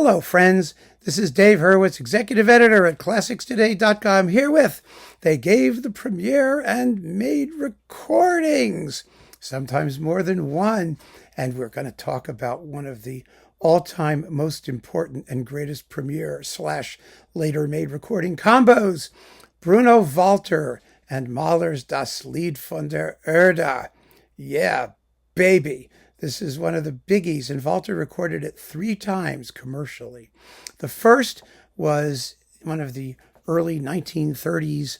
Hello, friends. This is Dave Hurwitz, executive editor at ClassicsToday.com, here with They Gave the Premiere and Made Recordings, sometimes more than one. And we're going to talk about one of the all-time most important and greatest premiere / later made recording combos, Bruno Walter and Mahler's Das Lied von der Erde. Yeah, baby. This is one of the biggies, and Walter recorded it 3 times commercially. The first was one of the early 1930s,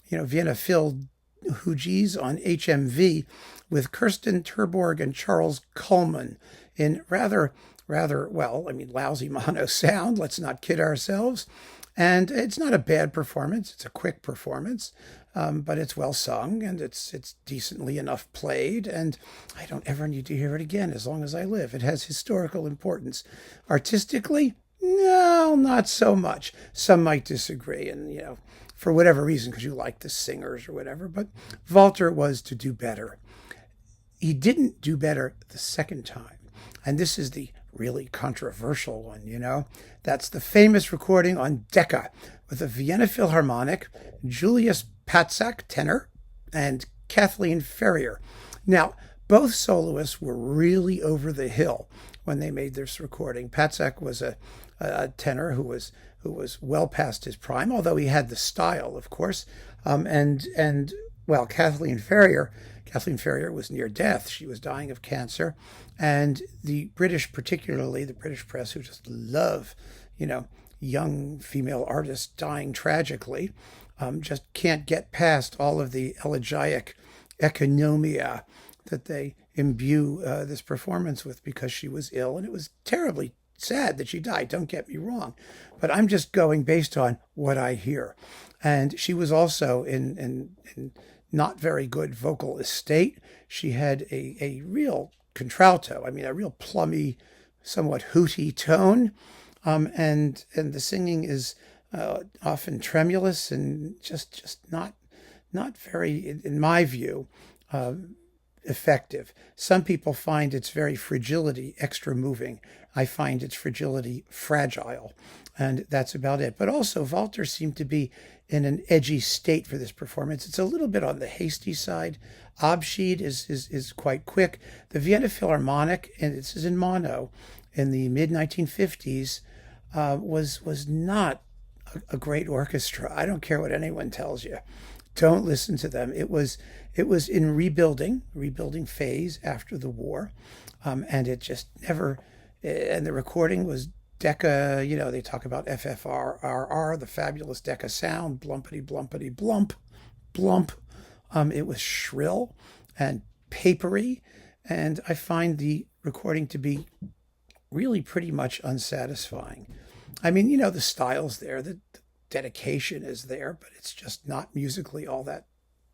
Vienna Phil hoogies on HMV with Kirsten Terborg and Charles Kuhlman in rather, lousy mono sound. Let's not kid ourselves. And it's not a bad performance. It's a quick performance, but it's well sung and it's decently enough played. And I don't ever need to hear it again as long as I live. It has historical importance. Artistically, no, not so much. Some might disagree, and for whatever reason, because you like the singers or whatever. But Walter was to do better. He didn't do better the second time, and this is the really controversial one, That's the famous recording on Decca with the Vienna Philharmonic, Julius Patzak, tenor, and Kathleen Ferrier. Now, both soloists were really over the hill when they made this recording. Patzak was a tenor who was well past his prime, although he had the style, of course. Kathleen Ferrier was near death. She was dying of cancer. And the British, particularly the British press, who just love, young female artists dying tragically, just can't get past all of the elegiac economia that they imbue this performance with because she was ill. And it was terribly sad that she died, don't get me wrong. But I'm just going based on what I hear. And she was also in not very good vocal estate. She had a real contralto, a real plummy, somewhat hooty tone. And the singing is often tremulous and just not very, in my view, effective. Some people find its very fragility extra moving. I find its fragility fragile, and that's about it. But also, Walter seemed to be in an edgy state for this performance. It's a little bit on the hasty side. Abschied is quite quick. The Vienna Philharmonic, and this is in mono, in the mid-1950s, was not a great orchestra. I don't care what anyone tells you. Don't listen to them. It was in rebuilding phase after the war, and it just never. And the recording was Decca. They talk about FFRRR, the fabulous Decca sound, blumpity blumpity blump, blump. It was shrill and papery, and I find the recording to be really pretty much unsatisfying. The style's there, the dedication is there, but it's just not musically all that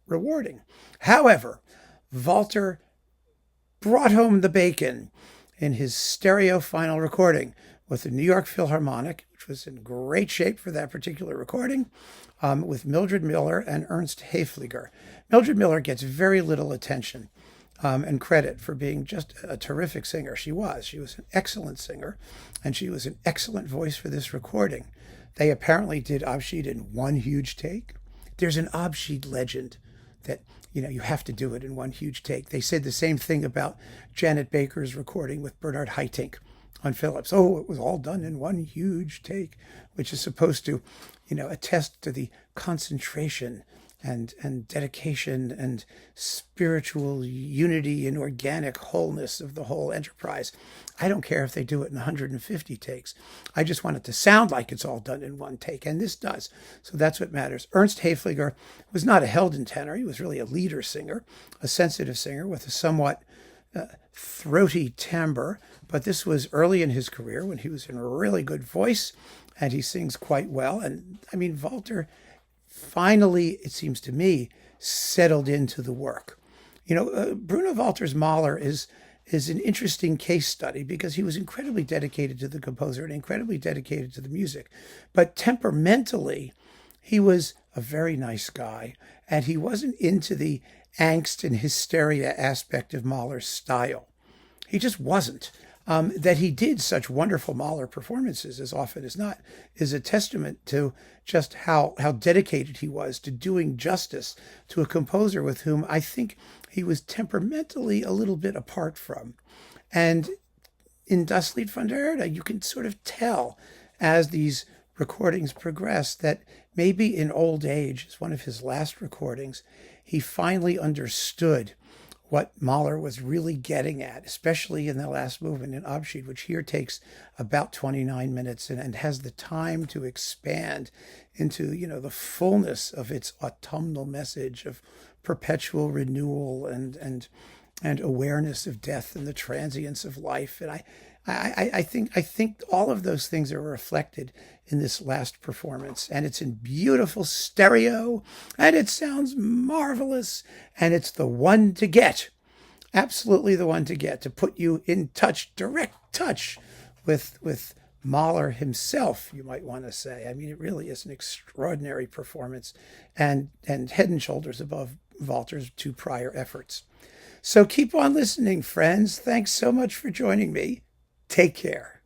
rewarding. However, Walter brought home the bacon in his stereo final recording with the New York Philharmonic, which was in great shape for that particular recording, with Mildred Miller and Ermst Haefliger. Mildred Miller gets very little attention and credit for being just a terrific singer. She was an excellent singer, and she was an excellent voice for this recording. They apparently did Abschied in one huge take. There's an Abschied legend that, you have to do it in one huge take. They said the same thing about Janet Baker's recording with Bernard Haitink on Philips. Oh, it was all done in one huge take, which is supposed to, attest to the concentration and dedication and spiritual unity and organic wholeness of the whole enterprise. I don't care if they do it in 150 takes. I just want it to sound like it's all done in one take, and this does. So that's what matters. Ermst Haefliger was not a Helden tenor. He was really a leader singer, a sensitive singer with a somewhat throaty timbre, but this was early in his career when he was in a really good voice, and he sings quite well. And Walter finally, it seems to me, settled into the work. Bruno Walter's Mahler is an interesting case study because he was incredibly dedicated to the composer and incredibly dedicated to the music. But temperamentally, he was a very nice guy, and he wasn't into the angst and hysteria aspect of Mahler's style. He just wasn't. that he did such wonderful Mahler performances as often as not is a testament to just how dedicated he was to doing justice to a composer with whom I think he was temperamentally a little bit apart from. And in Das Lied von der Erde, you can sort of tell as these recordings progress that maybe in old age, as one of his last recordings, he finally understood what Mahler was really getting at, especially in the last movement in Abschied, which here takes about 29 minutes and has the time to expand into, the fullness of its autumnal message of perpetual renewal and awareness of death and the transience of life. And I think all of those things are reflected in this last performance, and it's in beautiful stereo, and it sounds marvelous, and it's the one to get, absolutely the one to get, to put you in touch, direct touch with Mahler himself, you might want to say. I mean, it really is an extraordinary performance, and head and shoulders above Walter's two prior efforts. So keep on listening, friends. Thanks so much for joining me. Take care.